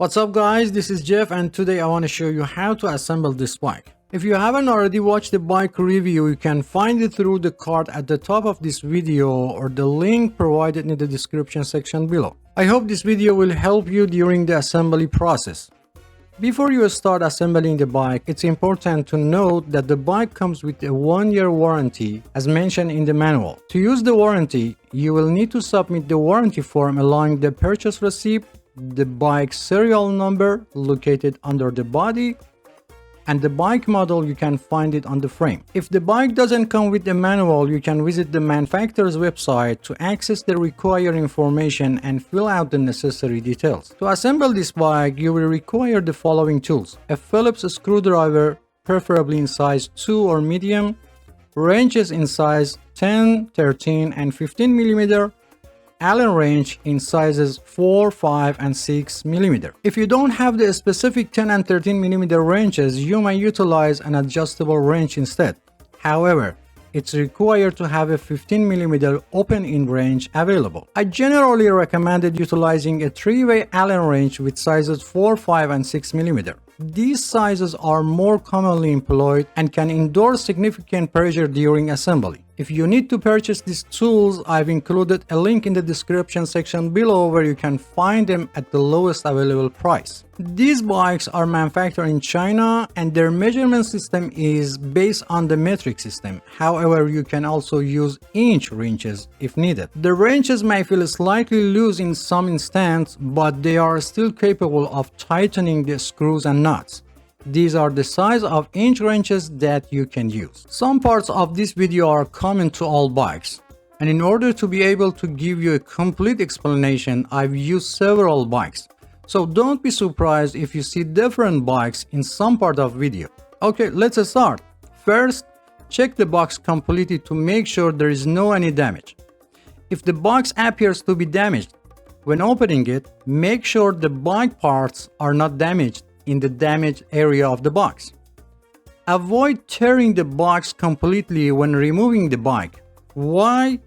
What's up guys, this is Jeff and today I want to show you how to assemble this bike. If you haven't already watched the bike review, you can find it through the card at the top of this video or the link provided in the description section below. I hope this video will help you during the assembly process. Before you start assembling the bike, it's important to note that the bike comes with a 1-year warranty as mentioned in the manual. To use the warranty, you will need to submit the warranty form along the purchase receipt, the bike serial number located under the body, and the bike model. You can find it on the frame. If the bike doesn't come with the manual, you can visit the manufacturer's website to access the required information and fill out the necessary details. To assemble this bike, you will require the following tools: a Phillips screwdriver, preferably in size 2 or medium, wrenches in size 10, 13, and 15 mm, Allen wrench in sizes 4, 5, and 6 mm. If you don't have the specific 10 and 13 mm wrenches, you may utilize an adjustable wrench instead. However, it's required to have a 15 mm open-end wrench available. I generally recommended utilizing a 3-way Allen wrench with sizes 4, 5, and 6 mm. These sizes are more commonly employed and can endure significant pressure during assembly. If you need to purchase these tools, I've included a link in the description section below where you can find them at the lowest available price. These bikes are manufactured in China and their measurement system is based on the metric system. However, you can also use inch wrenches if needed. The wrenches may feel slightly loose in some instances, but they are still capable of tightening the screws and nuts. These are the size of inch wrenches that you can use. Some parts of this video are common to all bikes, and in order to be able to give you a complete explanation, I've used several bikes. So don't be surprised if you see different bikes in some part of video. Okay, let's start. First, check the box completely to make sure there is no any damage. If the box appears to be damaged, when opening it, make sure the bike parts are not damaged in the damaged area of the box. Avoid tearing the box completely when removing the bike. Why?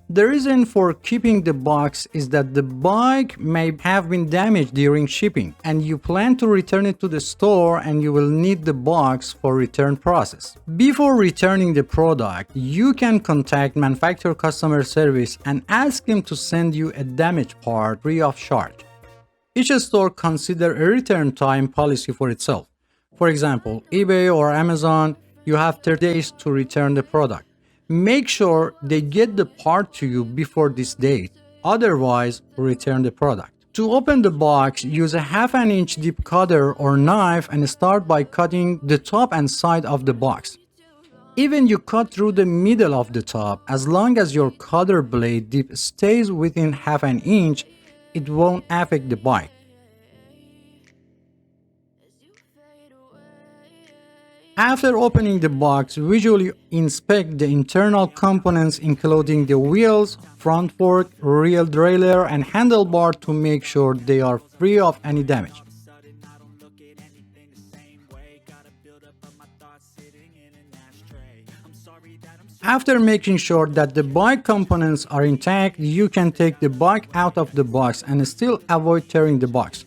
The reason for keeping the box is that the bike may have been damaged during shipping and you plan to return it to the store and you will need the box for return process. Before returning the product, you can contact manufacturer customer service and ask them to send you a damaged part free of charge. Each store considers a return time policy for itself. For example, eBay or Amazon, you have 30 days to return the product. Make sure they get the part to you before this date, otherwise return the product. To open the box, use a 1/2 inch deep cutter or knife and start by cutting the top and side of the box. Even you cut through the middle of the top, as long as your cutter blade dip stays within 1/2 inch, it won't affect the bike. After opening the box, visually inspect the internal components including the wheels, front fork, rear derailleur, and handlebar to make sure they are free of any damage. After making sure that the bike components are intact, you can take the bike out of the box and still avoid tearing the box.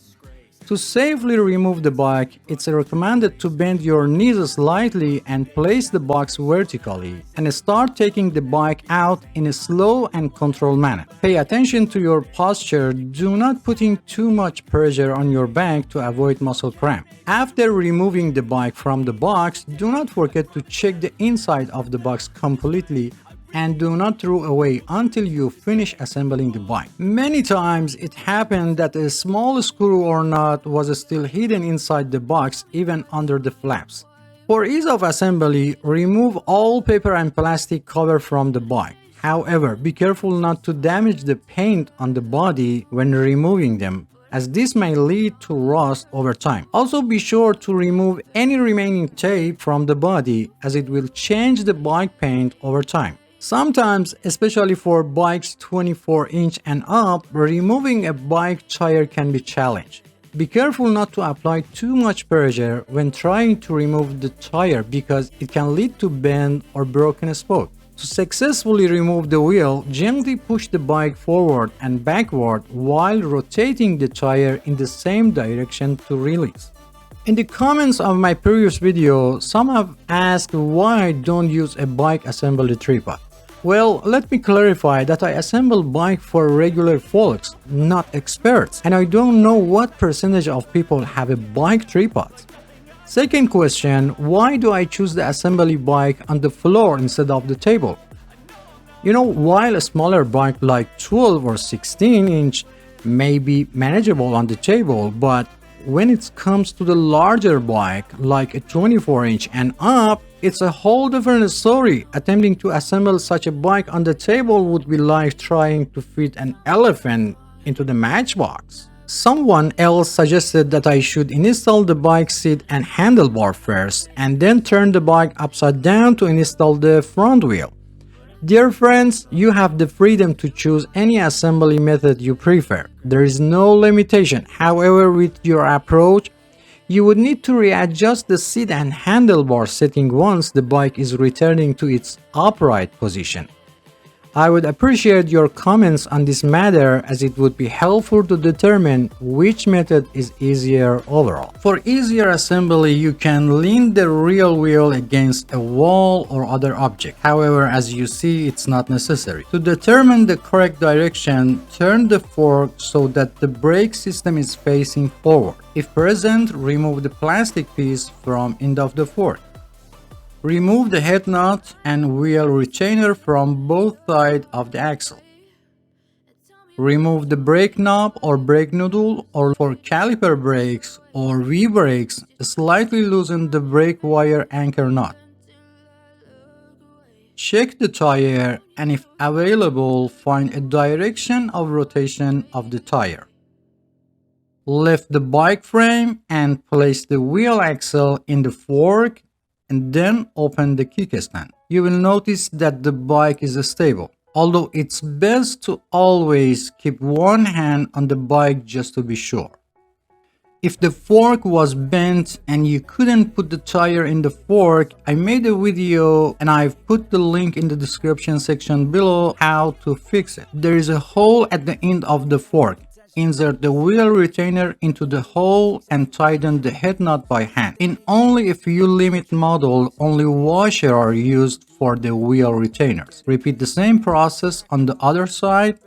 To safely remove the bike, it's recommended to bend your knees slightly and place the box vertically and start taking the bike out in a slow and controlled manner. Pay attention to your posture. Do not put in too much pressure on your back to avoid muscle cramp. After removing the bike from the box, do not forget to check the inside of the box completely and do not throw away until you finish assembling the bike. Many times it happened that a small screw or nut was still hidden inside the box, even under the flaps. For ease of assembly, remove all paper and plastic cover from the bike. However, be careful not to damage the paint on the body when removing them, as this may lead to rust over time. Also be sure to remove any remaining tape from the body, as it will change the bike paint over time. Sometimes, especially for bikes 24 inch and up, removing a bike tire can be challenging. Be careful not to apply too much pressure when trying to remove the tire because it can lead to bend or broken spoke. To successfully remove the wheel, gently push the bike forward and backward while rotating the tire in the same direction to release. In the comments of my previous video, some have asked why I don't use a bike assembly tripod. Well, let me clarify that I assemble bike for regular folks, not experts, and I don't know what percentage of people have a bike tripod. Second question, why do I choose the assembly bike on the floor instead of the table? While a smaller bike like 12 or 16 inch may be manageable on the table, but when it comes to the larger bike like a 24 inch and up, it's a whole different story. Attempting to assemble such a bike on the table would be like trying to fit an elephant into the matchbox. Someone else suggested that I should install the bike seat and handlebar first and then turn the bike upside down to install the front wheel. Dear friends, you have the freedom to choose any assembly method you prefer. There is no limitation. However, with your approach, you would need to readjust the seat and handlebar setting once the bike is returning to its upright position. I would appreciate your comments on this matter as it would be helpful to determine which method is easier overall. For easier assembly, you can lean the rear wheel against a wall or other object. However, as you see, it's not necessary. To determine the correct direction, turn the fork so that the brake system is facing forward. If present, remove the plastic piece from end of the fork. Remove the head nut and wheel retainer from both sides of the axle. Remove the brake knob or brake noodle, or for caliper brakes or V-brakes, slightly loosen the brake wire anchor nut. Check the tire and if available, find a direction of rotation of the tire. Lift the bike frame and place the wheel axle in the fork and then open the kickstand. You will notice that the bike is stable, although it's best to always keep one hand on the bike just to be sure. If the fork was bent and you couldn't put the tire in the fork, I made a video and I've put the link in the description section below how to fix it. There is a hole at the end of the fork. Insert the wheel retainer into the hole and tighten the head nut by hand. In only a few limit models, only washers are used for the wheel retainers. Repeat the same process on the other side.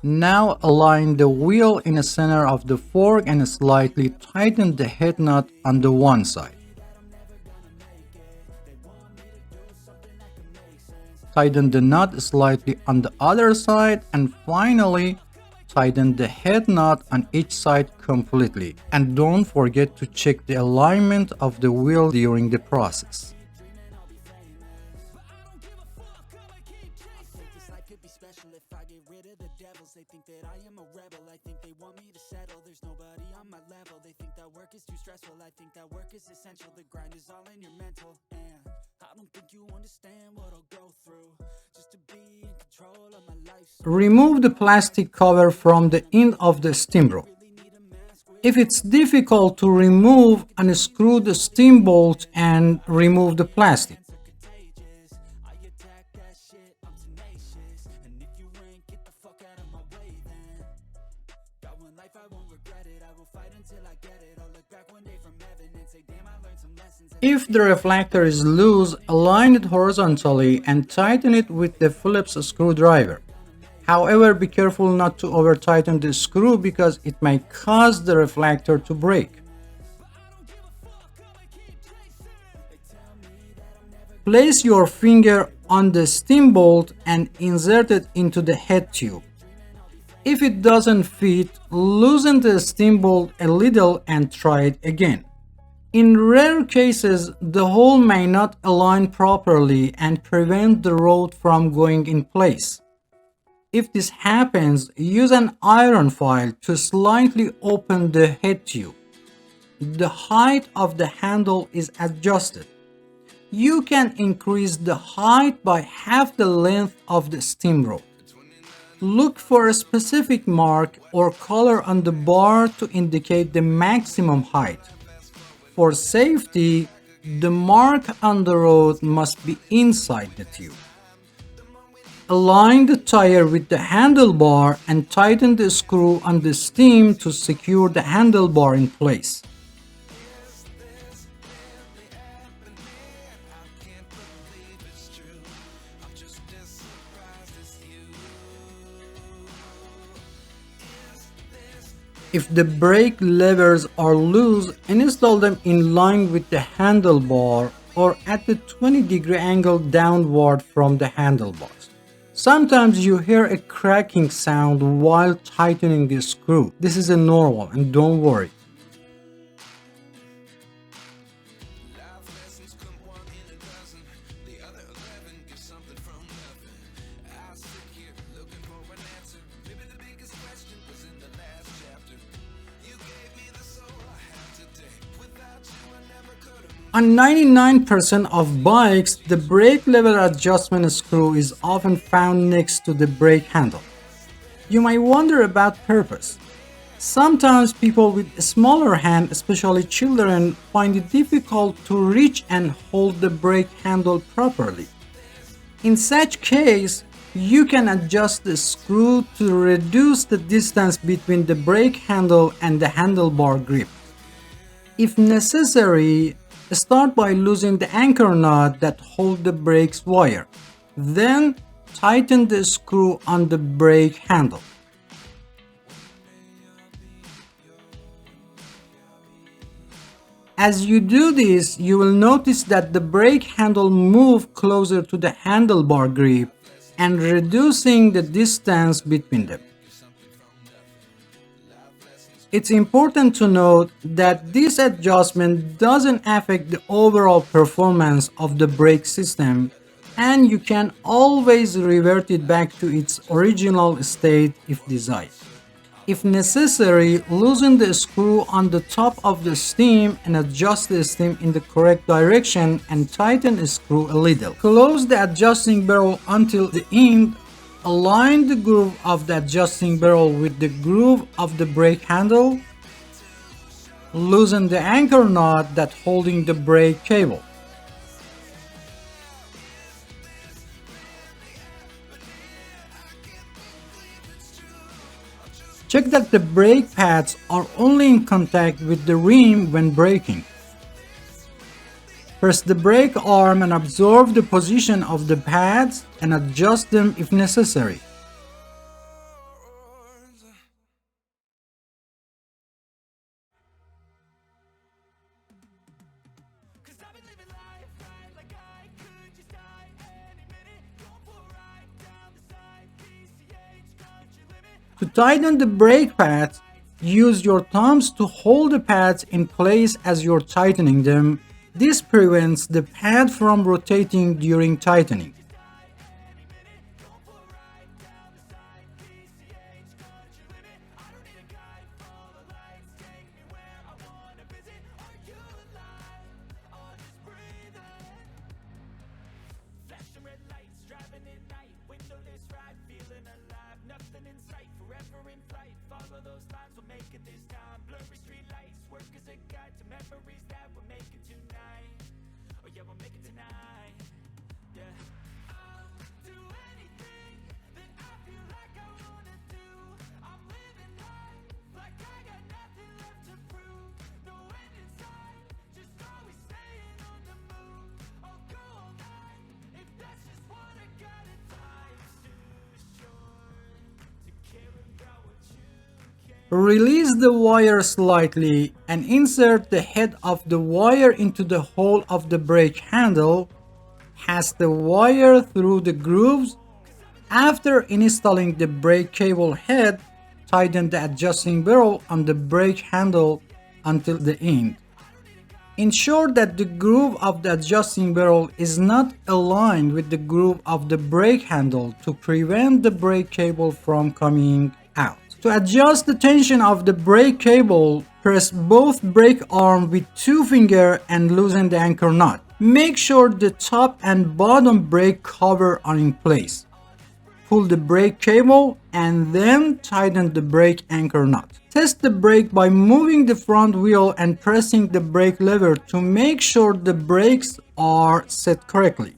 Now align the wheel in the center of the fork and slightly tighten the head nut on the one side. Tighten the nut slightly on the other side and finally tighten the head nut on each side completely. And don't forget to check the alignment of the wheel during the process. Remove the plastic cover from the end of the steam rope. If it's difficult to remove, unscrew the steam bolt and remove the plastic. If the reflector is loose, align it horizontally and tighten it with the Phillips screwdriver. However, be careful not to over-tighten the screw because it may cause the reflector to break. Place your finger on the steam bolt and insert it into the head tube. If it doesn't fit, loosen the steam bolt a little and try it again. In rare cases, the hole may not align properly and prevent the rod from going in place. If this happens, use an iron file to slightly open the head tube. The height of the handle is adjusted. You can increase the height by half the length of the steam rope. Look for a specific mark or color on the bar to indicate the maximum height. For safety, the mark on the rod must be inside the tube. Align the tire with the handlebar and tighten the screw on the stem to secure the handlebar in place. If the brake levers are loose, install them in line with the handlebar or at the 20-degree angle downward from the handlebars. Sometimes you hear a cracking sound while tightening the screw. This is normal and don't worry. On 99% of bikes, the brake lever adjustment screw is often found next to the brake handle. You might wonder about purpose. Sometimes people with a smaller hand, especially children, find it difficult to reach and hold the brake handle properly. In such case, you can adjust the screw to reduce the distance between the brake handle and the handlebar grip. If necessary, start by loosening the anchor nut that holds the brake's wire. Then tighten the screw on the brake handle. As you do this, you will notice that the brake handle moves closer to the handlebar grip and reducing the distance between them. It's important to note that this adjustment doesn't affect the overall performance of the brake system, and you can always revert it back to its original state if desired. If necessary, loosen the screw on the top of the stem and adjust the stem in the correct direction and tighten the screw a little. Close the adjusting barrel until the end. Align the groove of the adjusting barrel with the groove of the brake handle. Loosen the anchor nut that's holding the brake cable. Check that the brake pads are only in contact with the rim when braking. Press the brake arm and observe the position of the pads and adjust them if necessary. To tighten the brake pads, use your thumbs to hold the pads in place as you're tightening them. This prevents the pad from rotating during tightening. Release the wire slightly and insert the head of the wire into the hole of the brake handle. Pass the wire through the grooves. After installing the brake cable head, tighten the adjusting barrel on the brake handle until the end. Ensure that the groove of the adjusting barrel is not aligned with the groove of the brake handle to prevent the brake cable from coming out. To adjust the tension of the brake cable, press both brake arm with two fingers and loosen the anchor nut. Make sure the top and bottom brake cover are in place. Pull the brake cable and then tighten the brake anchor nut. Test the brake by moving the front wheel and pressing the brake lever to make sure the brakes are set correctly.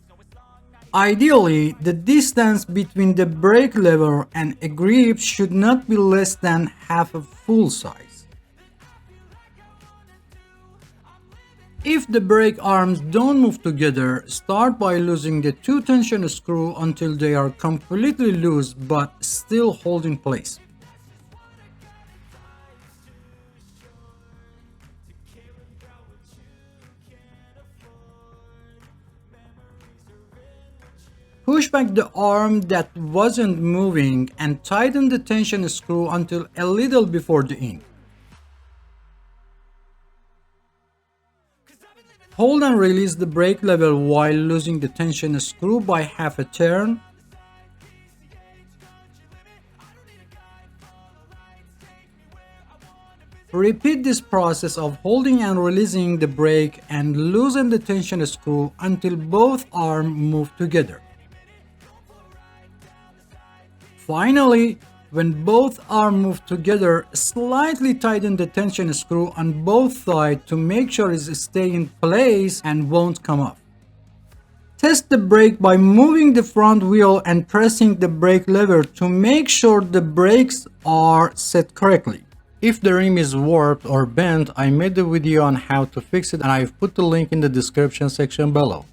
Ideally, the distance between the brake lever and a grip should not be less than half a full size. If the brake arms don't move together, start by loosening the two tension screws until they are completely loose but still hold in place. Push back the arm that wasn't moving and tighten the tension screw until a little before the end. Hold and release the brake lever while losing the tension screw by half a turn. Repeat this process of holding and releasing the brake and loosen the tension screw until both arms move together. Finally, when both arms move together, slightly tighten the tension screw on both sides to make sure it stays in place and won't come off. Test the brake by moving the front wheel and pressing the brake lever to make sure the brakes are set correctly. If the rim is warped or bent, I made a video on how to fix it and I've put the link in the description section below.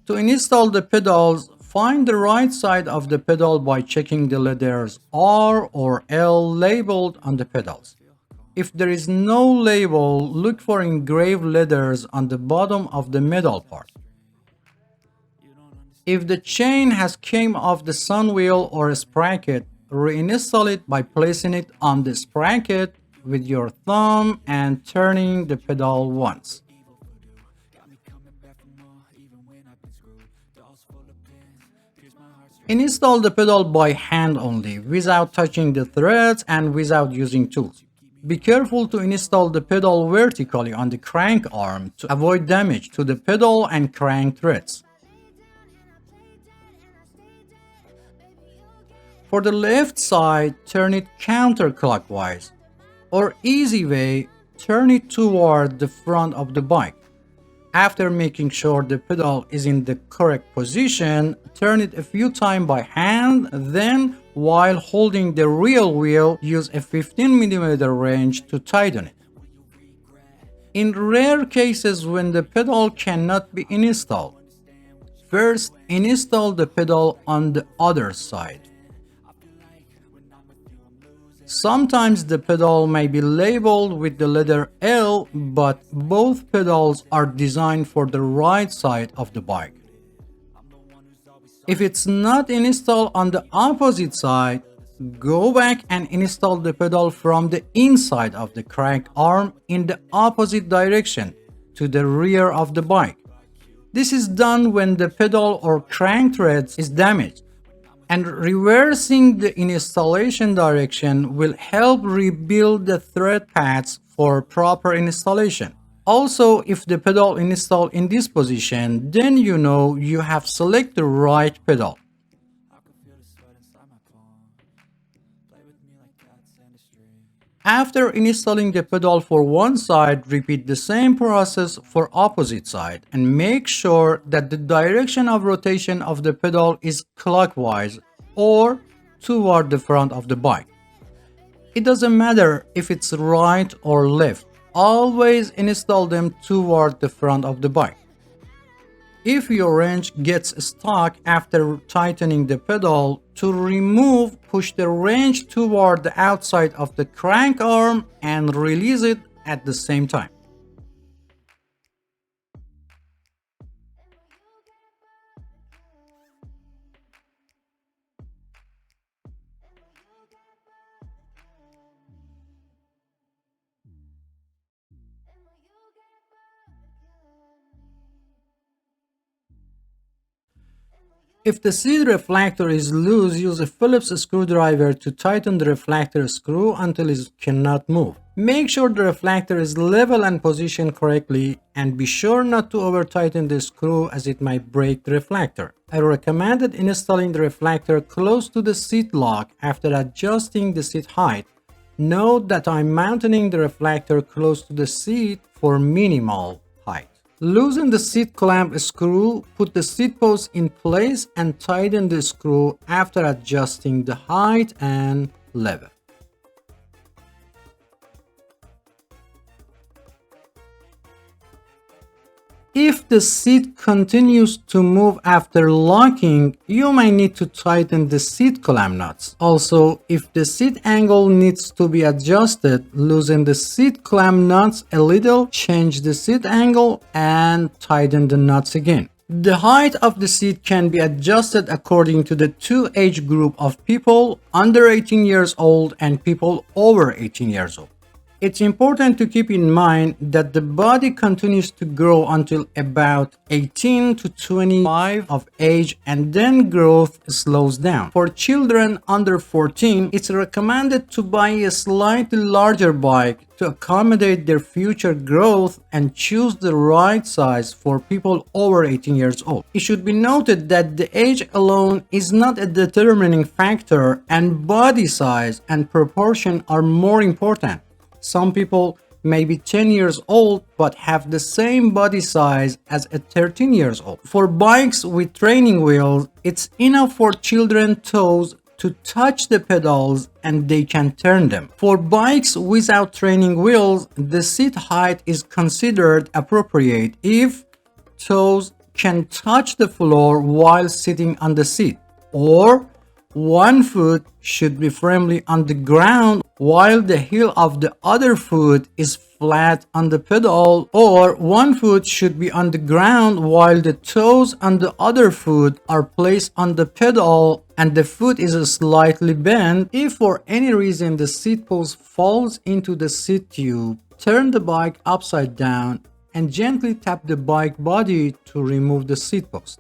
To install the pedals, find the right side of the pedal by checking the letters R or L labeled on the pedals. If there is no label, look for engraved letters on the bottom of the metal part. If the chain has came off the sun wheel or sprocket, reinstall it by placing it on the sprocket with your thumb and turning the pedal once. Install the pedal by hand only, without touching the threads and without using tools. Be careful to install the pedal vertically on the crank arm to avoid damage to the pedal and crank threads. For the left side, turn it counterclockwise, or easy way, turn it toward the front of the bike. After making sure the pedal is in the correct position, turn it a few times by hand, then while holding the rear wheel, use a 15mm wrench to tighten it. In rare cases when the pedal cannot be installed, first install the pedal on the other side. Sometimes the pedal may be labeled with the letter L, but both pedals are designed for the right side of the bike. If it's not installed on the opposite side, go back and install the pedal from the inside of the crank arm in the opposite direction to the rear of the bike. This is done when the pedal or crank thread is damaged. And reversing the installation direction will help rebuild the thread paths for proper installation. Also, if the pedal installed in this position, then you know you have selected the right pedal. After installing the pedal for one side, repeat the same process for opposite side and make sure that the direction of rotation of the pedal is clockwise or toward the front of the bike. It doesn't matter if it's right or left, always install them toward the front of the bike. If your wrench gets stuck after tightening the pedal, to remove, push the wrench toward the outside of the crank arm and release it at the same time. If the seat reflector is loose, use a Phillips screwdriver to tighten the reflector screw until it cannot move. Make sure the reflector is level and positioned correctly, and be sure not to over tighten the screw as it might break the reflector. I recommended installing the reflector close to the seat lock after adjusting the seat height. Note that I'm mounting the reflector close to the seat for minimal height. Loosen the seat clamp screw, put the seat post in place and tighten the screw after adjusting the height and level. If the seat continues to move after locking, you may need to tighten the seat clamp nuts. Also, if the seat angle needs to be adjusted, loosen the seat clamp nuts a little, change the seat angle, and tighten the nuts again. The height of the seat can be adjusted according to the two age group of people under 18 years old and people over 18 years old. It's important to keep in mind that the body continues to grow until about 18 to 25 of age, and then growth slows down. For children under 14, it's recommended to buy a slightly larger bike to accommodate their future growth and choose the right size for people over 18 years old. It should be noted that the age alone is not a determining factor, and body size and proportion are more important. Some people may be 10 years old but have the same body size as a 13 years old. For bikes with training wheels, it's enough for children's toes to touch the pedals and they can turn them. For bikes without training wheels, the seat height is considered appropriate if toes can touch the floor while sitting on the seat, or one foot should be firmly on the ground while the heel of the other foot is flat on the pedal, or one foot should be on the ground while the toes on the other foot are placed on the pedal and the foot is slightly bent. If for any reason the seat post falls into the seat tube, turn the bike upside down and gently tap the bike body to remove the seat post.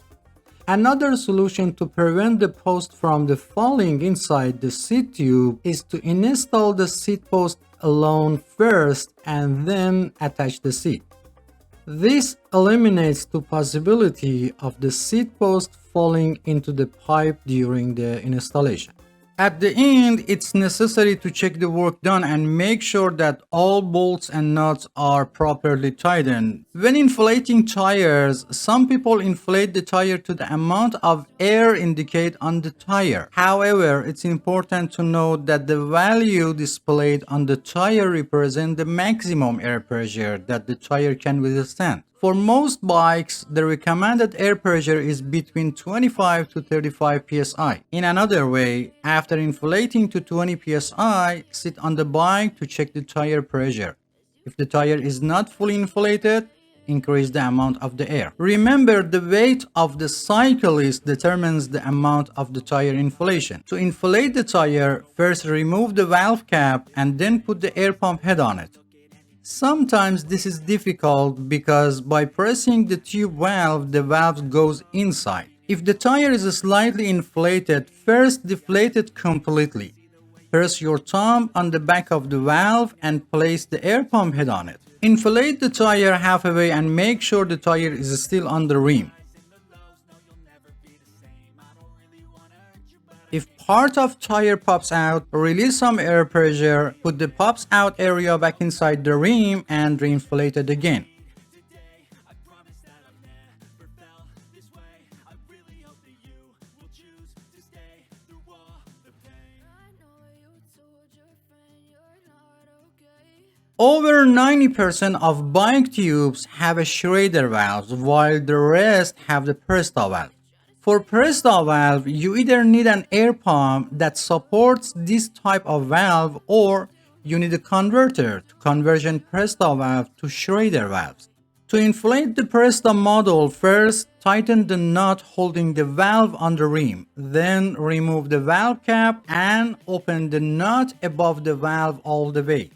Another solution to prevent the post from falling inside the seat tube is to install the seat post alone first and then attach the seat. This eliminates the possibility of the seat post falling into the pipe during the installation. At the end, it's necessary to check the work done and make sure that all bolts and nuts are properly tightened. When inflating tires, some people inflate the tire to the amount of air indicated on the tire. However, it's important to note that the value displayed on the tire represents the maximum air pressure that the tire can withstand. For most bikes, the recommended air pressure is between 25 to 35 psi. In another way, after inflating to 20 psi, sit on the bike to check the tire pressure. If the tire is not fully inflated, increase the amount of the air. Remember, the weight of the cyclist determines the amount of the tire inflation. To inflate the tire, first remove the valve cap and then put the air pump head on it. Sometimes this is difficult because by pressing the tube valve, the valve goes inside. If the tire is slightly inflated, first deflate it completely. Press your thumb on the back of the valve and place the air pump head on it. Inflate the tire halfway and make sure the tire is still on the rim. If part of tire pops out, release some air pressure, put the pops out area back inside the rim and reinflate it again. Over 90% of bike tubes have a Schrader valve, while the rest have the Presta valve. For Presta valve, you either need an air pump that supports this type of valve, or you need a converter to conversion Presta valve to Schrader valves. To inflate the Presta model, first tighten the nut holding the valve on the rim, then remove the valve cap and open the nut above the valve all the way.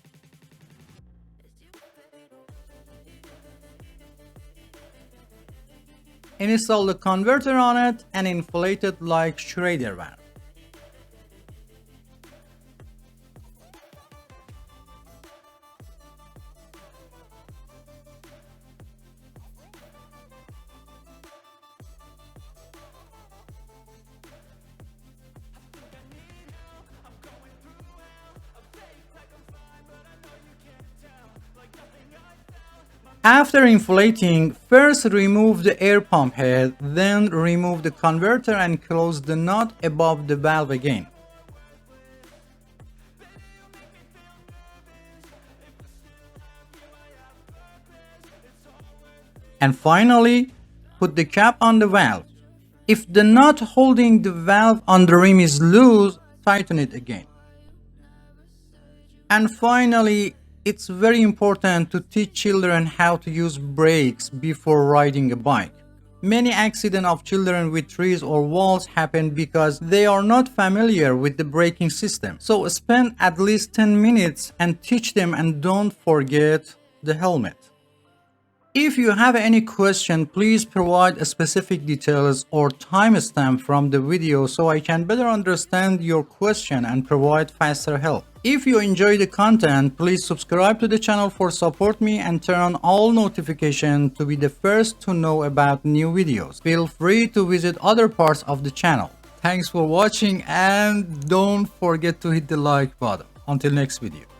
Install the converter on it and inflate it like Schrader valve. After inflating, first remove the air pump head, then remove the converter and close the nut above the valve again. And finally, put the cap on the valve. If the nut holding the valve on the rim is loose, tighten it again. And finally, it's very important to teach children how to use brakes before riding a bike. Many accidents of children with trees or walls happen because they are not familiar with the braking system. So spend at least 10 minutes and teach them, and don't forget the helmet. If you have any question, please provide specific details or timestamp from the video so I can better understand your question and provide faster help. If you enjoy the content, please subscribe to the channel for support me and turn on all notifications to be the first to know about new videos. Feel free to visit other parts of the channel. Thanks for watching and don't forget to hit the like button. Until next video.